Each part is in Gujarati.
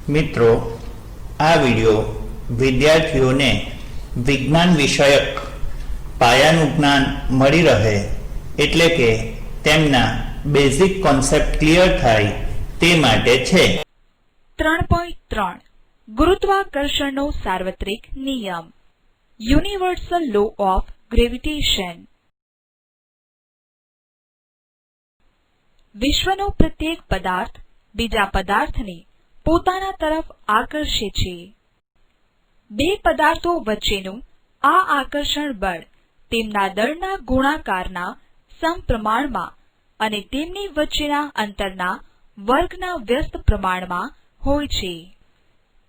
મિત્રો, આ વિડિયો વિદ્યાર્થીઓને વિજ્ઞાન વિષયક પાયાનું જ્ઞાન મળી રહે એટલે કે તેમના બેઝિક કોન્સેપ્ટ ક્લિયર થાય તે માટે છે। 3.3 ગુરુત્વાકર્ષણનો સાર્વત્રિક નિયમ યુનિવર્સલ લો ઓફ ગ્રેવિટેશન। વિશ્વનો પ્રત્યેક પદાર્થ બીજા પદાર્થને પોતાના તરફ આકર્ષે છે। બે પદાર્થો વચ્ચેનું આ આકર્ષણ બળ તેમના દળના ગુણાકારના સમપ્રમાણમાં અને તેમની વચ્ચેના અંતરના વર્ગના વ્યસ્ત પ્રમાણમાં હોય છે।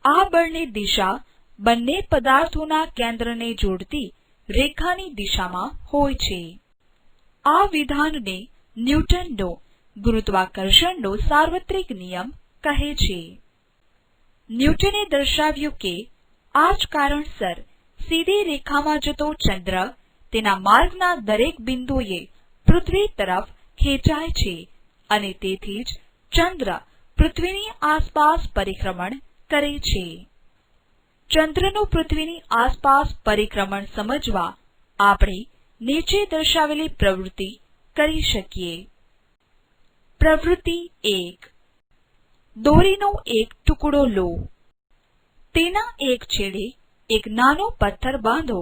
આ બળની દિશા બંને પદાર્થોના કેન્દ્રને જોડતી રેખાની દિશામાં હોય છે। આ વિધાનને ન્યૂટનનો ગુરુત્વાકર્ષણનો સાર્વત્રિક નિયમ કહે છે। ન્યૂટને દર્શાવ્યું કે આ જ કારણસર સીધી રેખામાં જતો ચંદ્ર તેના માર્ગના દરેક બિંદુએ પૃથ્વી તરફ ખેંચાય છે અને તેથી જ ચંદ્ર પૃથ્વીની આસપાસ પરિક્રમણ કરે છે। ચંદ્રનું પૃથ્વીની આસપાસ પરિક્રમણ સમજવા આપણે નીચે દર્શાવેલી પ્રવૃત્તિ કરી શકીએ। પ્રવૃત્તિ 1। દોરીનો એક ટુકડો લો, તેના એક છેડે એક નાનો પથ્થર બાંધો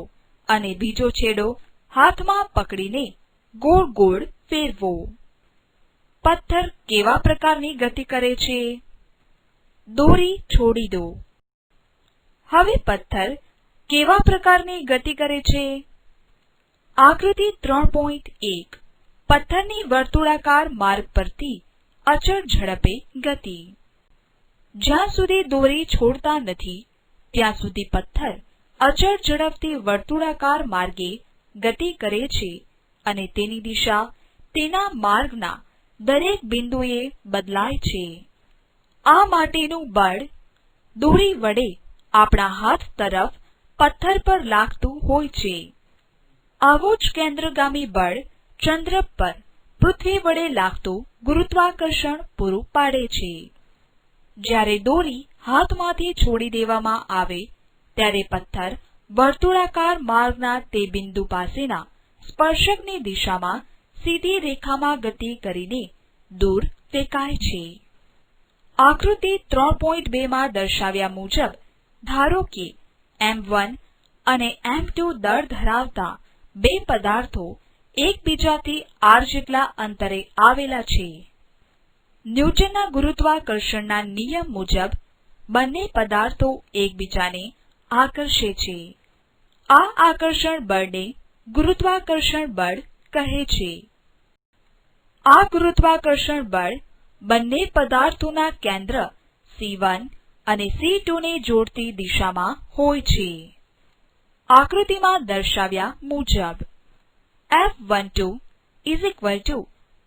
અને બીજો છેડો હાથમાં પકડીને ગોળ ગોળ ફેરવો। પથ્થર કેવા પ્રકારની ગતિ કરે છે? દોરી છોડી દો। હવે પથ્થર કેવા પ્રકારની ગતિ કરે છે? આકૃતિ 3.1 પથ્થરની વર્તુળાકાર માર્ગ પરથી અચળ ઝડપે ગતિ। જ્યાં સુધી દોરી છોડતા નથી ત્યાં સુધી પથ્થર અચળ ઝડપથી વર્તુળાકાર માર્ગે ગતિ કરે છે અને તેની દિશા તેના માર્ગના દરેક બિંદુએ બદલાય છે। આ માટેનું બળ દોરી વડે આપણા હાથ તરફ પથ્થર પર લાગતું હોય છે। આવું જ કેન્દ્રગામી બળ ચંદ્ર પર પૃથ્વી વડે લાગતું ગુરુત્વાકર્ષણ પૂરું પાડે છે। જ્યારે દોરી હાથમાંથી છોડી દેવામાં આવે ત્યારે પથ્થર વર્તુળાકાર માર્ગના તે બિંદુ પાસેના સ્પર્શકની દિશામાં સીધી રેખામાં ગતિ કરીને દૂર ફેંકાય છે। આકૃતિ 3.2 માં દર્શાવ્યા મુજબ ધારો કે m1 અને m2 દળ ધરાવતા બે પદાર્થો એકબીજાથી r જેટલા અંતરે આવેલા છે। ન્યૂટનના ગુરુત્વાકર્ષણના નિયમ મુજબ બંને પદાર્થો એકબીજાને આકર્ષે છે। આ આકર્ષણ બળને ગુરુત્વાકર્ષણ બળ કહે છે। આ ગુરુત્વાકર્ષણ બળ બંને પદાર્થોના કેન્દ્ર C1 અને C2 ને જોડતી દિશામાં હોય છે। આકૃતિમાં દર્શાવ્યા મુજબ F12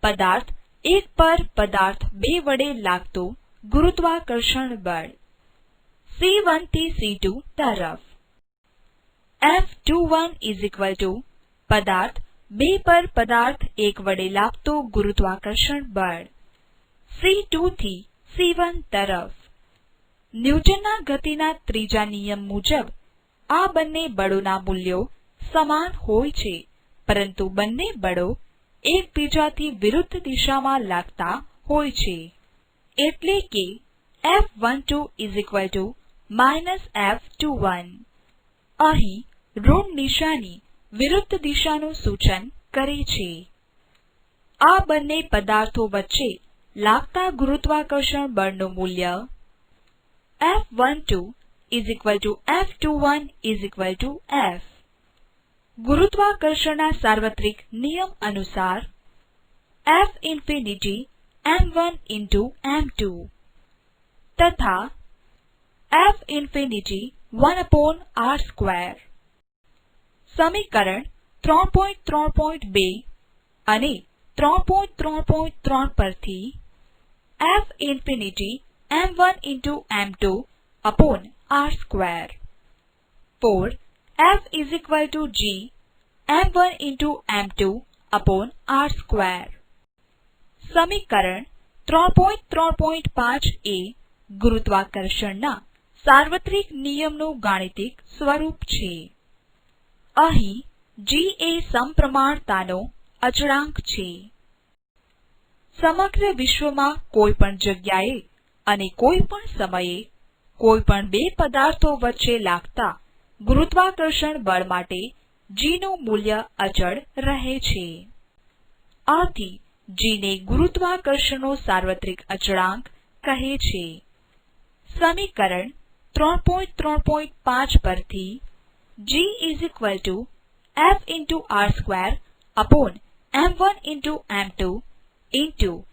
પદાર્થ 1 પર પદાર્થ 2 વડે લાગતું ગુરુત્વાકર્ષણ બળ C1 થી C2 તરફ। F21 પદાર્થ 2 પર પદાર્થ 1 વડે લાગતું ગુરુત્વાકર્ષણ બળ C2 થી C1 તરફ। ન્યૂટનના ગતિના ત્રીજા નિયમ મુજબ આ બંને બળોના મૂલ્યો સમાન હોય છે પરંતુ બંને બળો એકબીજાથી વિરુદ્ધ દિશામાં લાગતા હોય છે। એટલે કે F12 F21 અહીં ઋણ નિશાની વિરુદ્ધ દિશાનું સૂચન કરે છે। આ બંને પદાર્થો વચ્ચે લાગતા ગુરુત્વાકર્ષણ બળનું મૂલ્ય F12 F21 F। ગુરુત્વાકર્ષણના સાર્વત્રિક નિયમ અનુસાર F ઇન્ફિનિટી m1 m2 તથા F ઇન્ફિનિટી 1r²। સમીકરણ 3.3.2 અને 3.3.3 પરથી F infinity m1 m2 r²। 4 F g m1 m2 r²। સમીકરણ 3.3.5a ગુરુત્વાકર્ષણના સાર્વત્રિક નિયમનું ગાણિતિક સ્વરૂપ છે. અહીં g એ સમપ્રમાણતાનો અચળાંક છે. સમગ્ર વિશ્વમાં કોઈ પણ જગ્યાએ અને કોઈ પણ સમયે કોઈ પણ બે પદાર્થો વચ્ચે લાગતા ગુરુત્વાકર્ષણ બળ માટે g નું મૂલ્ય અચળ રહે છે. આથી g ને ગુરુત્વાકર્ષણનો સાર્વત્રિક અચળાંક કહે છે. સમીકરણ 3.3.5 પરથી g F × r² upon m1 × m2 into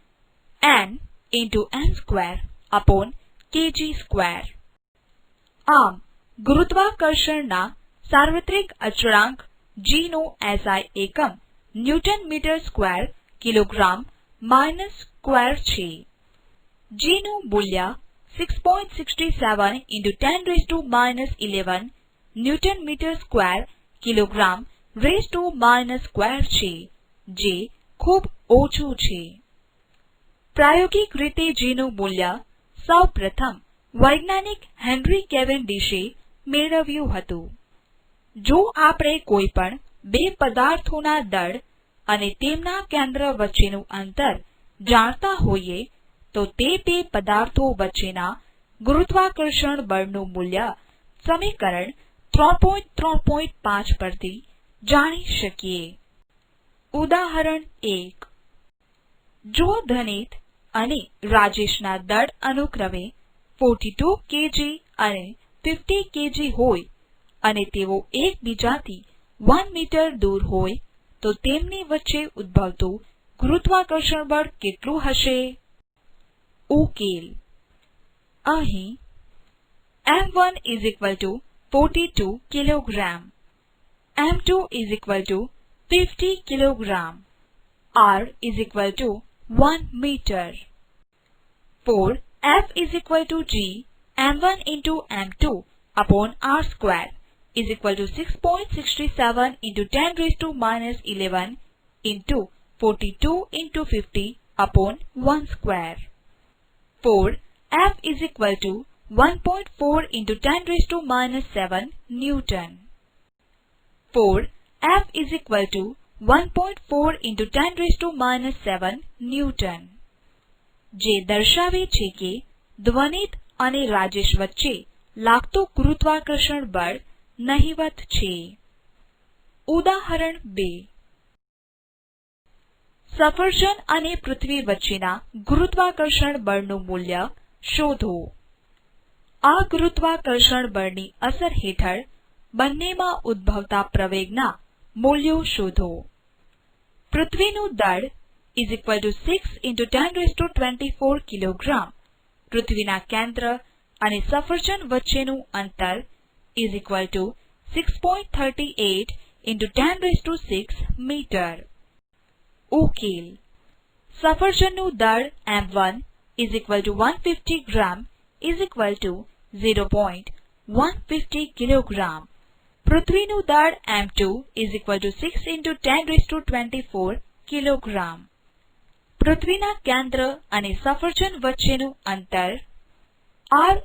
n × m² upon kg². આમ ગુરુત્વાકર્ષણના સાર્વત્રિક અચળાંક g નો SI એકમ newton metre square kilogram minus square છે. g નું મૂલ્ય 6.67 × 10⁻11 newton metre square kilogram raised⁻² છે, જે ખૂબ ઓછું છે. પ્રાયોગિક રીતે g નું મૂલ્ય સૌપ્રથમ વૈજ્ઞાનિક હેનરી કેવેન્ડિશે મેળવ્યું હતું. જો આપણે કોઈ પણ બે પદાર્થોના દળ અને તેમના કેન્દ્ર વચ્ચેનું અંતર જાણતા હોઈએ તો તે બે પદાર્થો વચ્ચેના ગુરુત્વાકર્ષણ બળનું મૂલ્ય સમીકરણ 3.3.5 પરથી જાણી શકીએ. ઉદાહરણ 1. જો ધનિત અને રાજેશના દળ અનુક્રમે 42 kg અને 50 kg હોય અને તેઓ એકબીજાથી 1 મીટર દૂર હોય તો તેમની વચ્ચે ઉદ્ભવતું ગુરુત્વાકર્ષણ બળ કેટલું હશે? ઉકેલ. અહીં m1 42 kilogram, m2 50 kilogram, r 1 metre. For F g m1 × m2 upon r² 6.67 × 10⁻11 into 42 × 50 upon 1². For F 1.4 × 10⁻7 Newton. For F 1.4 × 10⁻7 Newton. જે દર્શાવે છે કે ધ્વનિત અને રાજેશ વચ્ચે લાગતું ગુરુત્વાકર્ષણ બળ નહિવત છે. ઉદાહરણ 2. સફરજન અને પૃથ્વી વચ્ચેના ગુરુત્વાકર્ષણ બળનું મૂલ્ય શોધો. આ ગુરુત્વાકર્ષણ બળની અસર હેઠળ બંનેમાં ઉદ્ભવતા પ્રવેગના મૂલ્યો શોધો. પૃથ્વીનું દળ 6 × 10⁻24 કિલોગ્રામ, પૃથ્વીના કેન્દ્ર અને સફરજન વચ્ચેનું અંતર 6.38 × 10⁻6 મીટર. ઉકેલ. સફરજનનું દળ m1 150 ગ્રામ 0.150 કિલોગ્રામ. પૃથ્વીનું દળ m2 6 × 10⁻24 કિલોગ્રામ. પૃથ્વીના કેન્દ્ર અને સફરજન વચ્ચેનું અંતર r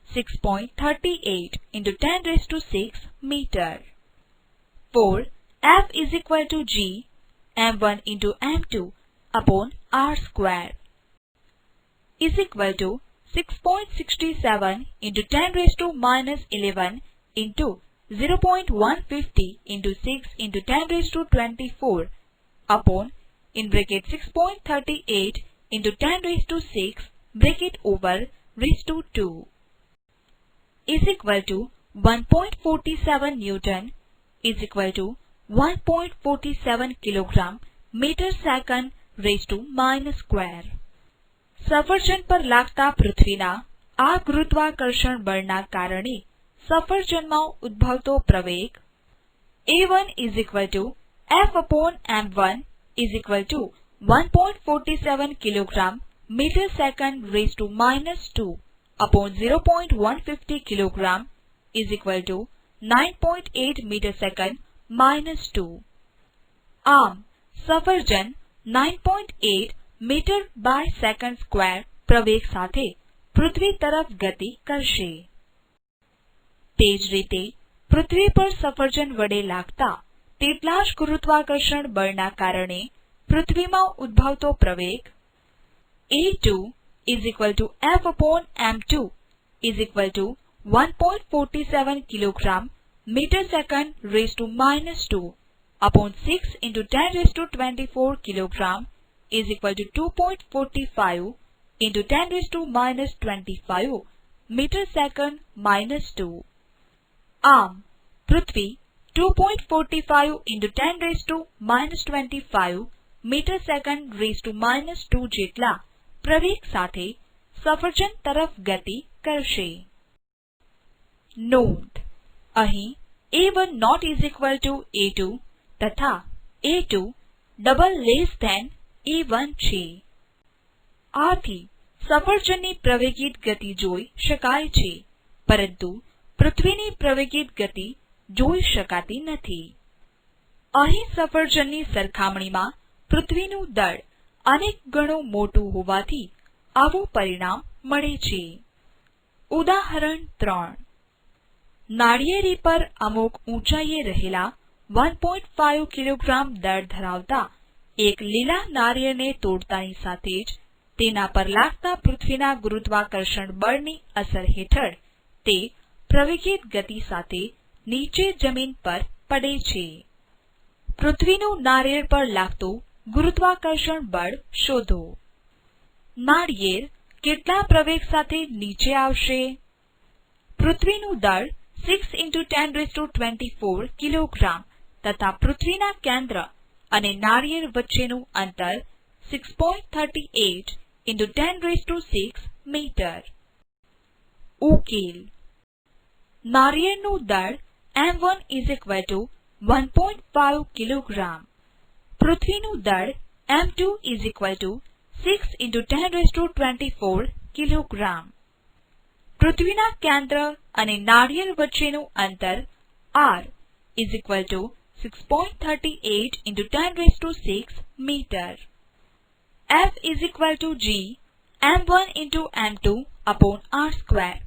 6.38 × 10⁻6 metre. For F g m1 × m2 upon r² 6.67 × 10⁻11 into 0.150 into 6 into 10⁻24 upon 6.38 into 10⁻6 bracket over raised to 2 is equal to 1.47 Newton is equal to 1.47 kilogram meter second raised to -². સફરજન પર લાગતા પૃથ્વીના આ ગુરુત્વાકર્ષણ બળના કારણે સફરજનમાં ઉદ્ભવતો પ્રવેગ A1 F/m1 1.47 kilogram meter second raised to -2 upon 0.150 kilogram is equal to 9.8 meter second -2. આમ સફરજન 9.8 મીટર બાય સેકન્ડ સ્ક્વેર પ્રવેગ સાથે પૃથ્વી તરફ ગતિ કરશે. તે જ રીતે પૃથ્વી પર સફરજન વડે લાગતા તેટલા જ ગુરુત્વાકર્ષણ બળના કારણે પૃથ્વીમાં ઉદ્ભવતો પ્રવેગ A2 F/m2 1.47 kilogram metre second raised to -2 upon 6 into 10 raised to 24 kilogram is equal to 2.45 into 10 raised to -25 meter second -2. આમ પૃથ્વી 2.45 into 10 raised to -25 meter second raised to -2 જેટલા પ્રવેગ સાથે સફરજન તરફ ગતિ કરશે. નોંધ: અહીં A1 not is equal to A2 તથા A2 double less than A1 છે. આથી સફરજનની પ્રવેગિત ગતિ જોઈ શકાય છે, પરંતુ પૃથ્વીની પ્રવેગિત ગતિ જોઈ શકાતી નથી. અહીં સફરજનની સરખામણીમાં પૃથ્વીનું દળ અનેક ગણું મોટું હોવાથી આવું પરિણામ મળે છે. ઉદાહરણ 3. નાળિયેરી પર અમુક ઊંચાઈએ રહેલા 1.5 કિલોગ્રામ દળ ધરાવતા એક લીલા નાળિયેરને તોડતાની સાથે જ તેના પર લાગતા પૃથ્વીના ગુરુત્વાકર્ષણ બળની અસર હેઠળ તે પ્રવેગિત ગતિ સાથે નીચે જમીન પર પડે છે. પૃથ્વીનું નાળિયેર પર લાગતું ગુરુત્વાકર્ષણ બળ શોધો. નાળિયેર કેટલા પ્રવેગ સાથે નીચે આવશે? પૃથ્વીનું દળ 6 into 10 raised to 24 કિલોગ્રામ તથા પૃથ્વીના કેન્દ્ર અને નાળિયેર વચ્ચેનું અંતર 6.38 into 10 raised to 6 મીટર. ઉકેલ: નાળિયેરનું દળ M1 is equal to 1.5 kilogram. પૃથ્વીનું દળ M2 is equal to 6 into 10 raised to 24 kilogram. પૃથ્વીના કેન્દ્ર અને નાળિયેર વચ્ચેનું અંતર R is equal to 6.38 into 10 raised to 6 meter. F is equal to G M1 into M2 upon R square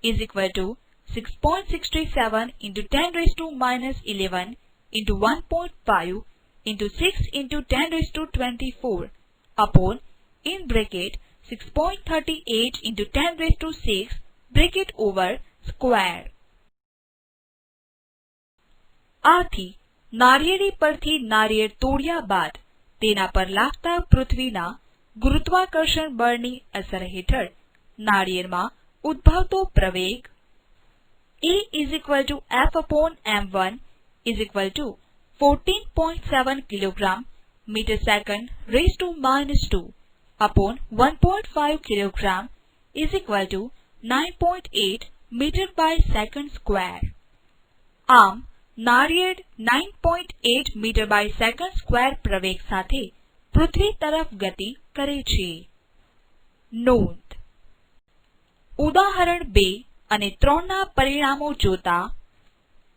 is equal to 6.67 into 10 raised to -11 into 1.5 into 6 into 10 raised to 24 upon in bracket 6.38 into 10 raised to 6 bracket over square. આથી નાળિયેરી પરથી નાળિયેર તોડ્યા બાદ તેના પર લાગતા પૃથ્વીના ગુરુત્વાકર્ષણ બળની અસર હેઠળ નાળિયેરમાં ઉદ્ભવતો પ્રવેગ A is equal to F/m1 is equal to 14.7 kilogram meter second raised to -2 upon 1.5 kilogram is equal to 9.8 meter by second square. આમ નાળિયેર 9.8 મીટર બાય સેકન્ડ સ્ક્વેર પ્રવેગ સાથે પૃથ્વી તરફ ગતિ કરે છે. નોંધ: ઉદાહરણ 2 અને 3 ના પરિણામો જોતા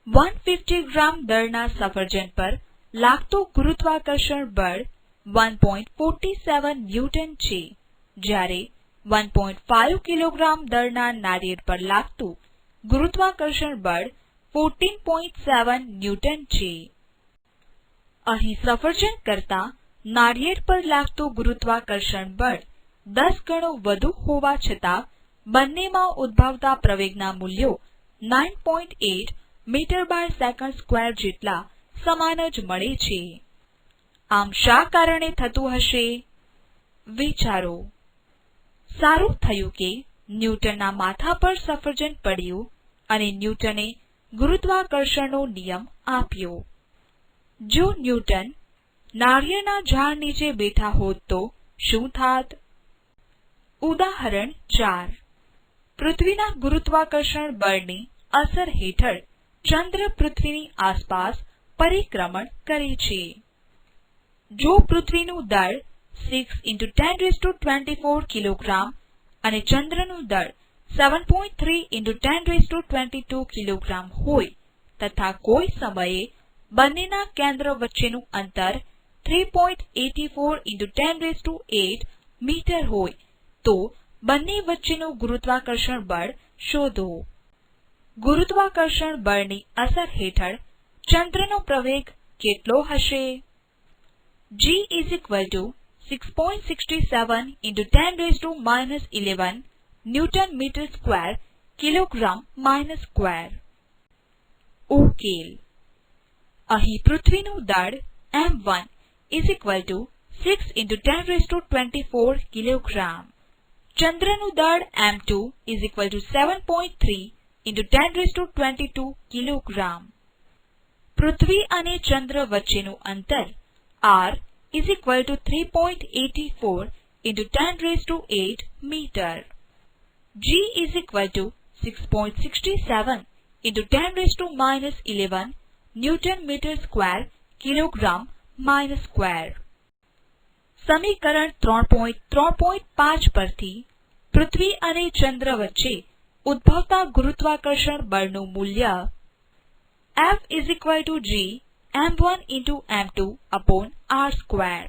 150 ગ્રામ દળના સફરજન પર લાગતું ગુરુત્વાકર્ષણ બળ 1.47 ન્યૂટન છે, જ્યારે 1.5 કિલોગ્રામ દળના નાળિયેર પર લાગતું ગુરુત્વાકર્ષણ બળ 14.7 ન્યૂટન છે. અહીં સફરજન કરતા નાળિયેર પર લાગતું ગુરુત્વાકર્ષણ બળ 10 ગણું વધુ હોવા છતાં બંનેમાં ઉદ્ભવતા પ્રવેગના મૂલ્યો 9.8 મીટર બાય સેકન્ડ સ્ક્વેર જેટલા સમાન જ મળે છે. આમ શા કારણે થતું હશે? વિચારો. સારું થયું કે ન્યૂટનના માથા પર સફરજન પડ્યું અને ન્યૂટને ગુરુત્વાકર્ષણનો નિયમ આપ્યો. જો ન્યૂટન નાળિયેરના ઝાડ નીચે બેઠા હોત તો શું થાત? ઉદાહરણ 4. પૃથ્વીના ગુરુત્વાકર્ષણ બળની અસર હેઠળ ચંદ્ર પૃથ્વીની આસપાસ પરિક્રમણ કરે છે. જો પૃથ્વીનું દળ 6 into 10 raised to 24 કિલોગ્રામ અને ચંદ્રનું દળ 7.3 into 10 raised to 22 કિલોગ્રામ હોય તથા કોઈ સમયે બંનેના કેન્દ્ર વચ્ચેનું અંતર 3.84 into 10 raised to 8 મીટર હોય તો બંને વચ્ચેનું ગુરુત્વાકર્ષણ બળ શોધો. ગુરુત્વાકર્ષણ બળની અસર હેઠળ ચંદ્રનો પ્રવેગ કેટલો હશે? G is equal to 6.67 into 10 raised to minus 11 Newton meter square kilogram minus square. ઉકેલ. અહીં પૃથ્વીનું દળ M1 is equal to 6 into 10 raised to 24 kilogram. ચંદ્રનું દળ M2 is equal to 7.3 into 10 raised to 22 kilogram. પૃથ્વી અને ચંદ્ર વચ્ચેનું અંતર R is equal to 3.84 into 10 raised to 8 meter. G is equal to 6.67 into 10 raised to minus 11 Newton meter square kilogram minus square. સમીકરણ 3.3.5 પરથી પૃથ્વી અને ચંદ્ર વચ્ચે ઉદ્ભવતા ગુરુત્વાકર્ષણ બળનું મૂલ્ય F is equal to G M1 into M2 upon R square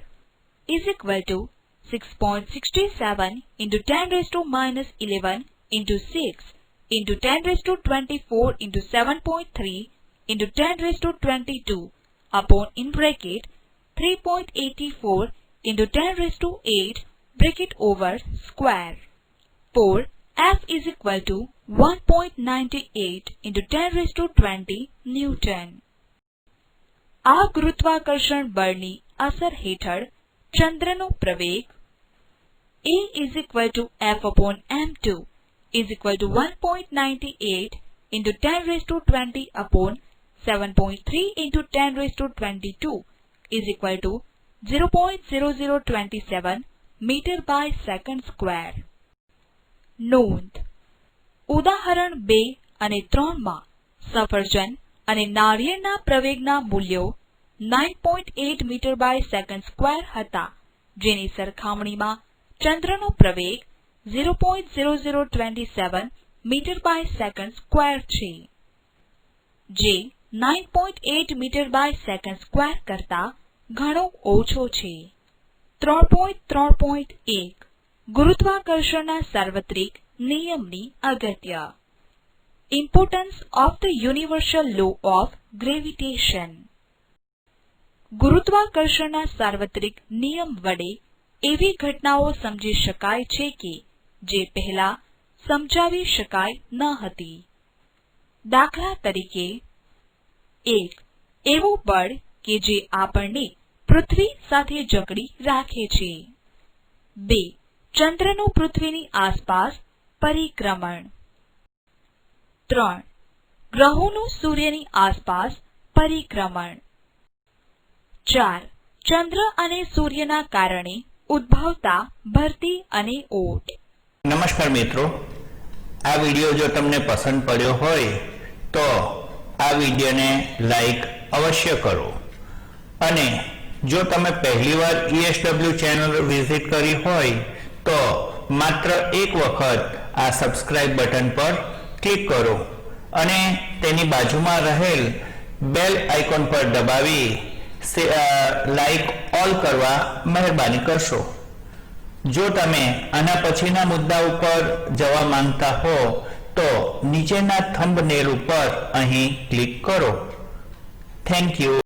is equal to 6.67 into 10 raised to minus 11 into 6 into 10 raised to 24 into 7.3 into 10 raised to 22 upon in bracket 3.84 into 10 raised to 8 bracket over square. For F is equal to 1.98 into 10 raised to 20 Newton. આ ગુરુત્વાકર્ષણ બળની અસર હેઠળ ચંદ્રનો પ્રવેગ A is equal to F upon M2 is equal to 1.98 into 10 raised to 20 upon 7.3 into 10 raised to 22 is equal to 0.0027 meter by second square. નોંધ. ઉદાહરણ 2 અને 3 માં સફરજન અને નાળિયેરના પ્રવેગના મૂલ્યો 9.8 મીટર બાય સેકન્ડ સ્ક્વેર હતા, જેની સરખામણીમાં ચંદ્રનો પ્રવેગ 0.0027 મીટર બાય સેકન્ડ સ્ક્વેર છે, જે 9.8 મીટર બાય સેકન્ડ સ્ક્વેર કરતા ઘણો ઓછો છે. 3.3.1 ગુરુત્વાકર્ષણના સાર્વત્રિક નિયમની અગત્ય. Importance of the universal law of gravitation. ગુરુત્વાકર્ષણના સાર્વત્રિક નિયમ વડે એવી ઘટનાઓ સમજી શકાય છે કે જે પહેલા સમજાવી શકાય ન હતી. દાખલા તરીકે, 1. એવું બળ કે જે આપણને પૃથ્વી સાથે જકડી રાખે છે. 2. ચંદ્રનું પૃથ્વીની આસપાસ પરિક્રમણ. 3. ગ્રહોનું સૂર્યની આસપાસ પરિક્રમણ. 4. ચંદ્ર અને સૂર્યના કારણે ઉદ્ભવતા ભરતી અને ઓટ. નમસ્કાર મિત્રો, આ વિડીયો જો તમને પસંદ પડ્યો હોય તો આ વિડીયોને લાઈક અવશ્ય કરો, અને જો તમે પહેલીવાર ESW ચેનલ વિઝિટ કરી હોય તો માત્ર એક વખત આ સબસ્ક્રાઇબ બટન પર ક્લિક કરો અને તેની બાજુમાં રહેલ બેલ આઇકોન પર દબાવી લાઈક ઓલ કરવા મહેરબાની કરશો. જો તમે આના પછીના મુદ્દા ઉપર જવા માંગતા હો તો નીચેના થંબનેલ ઉપર અહીં ક્લિક કરો. Thank you.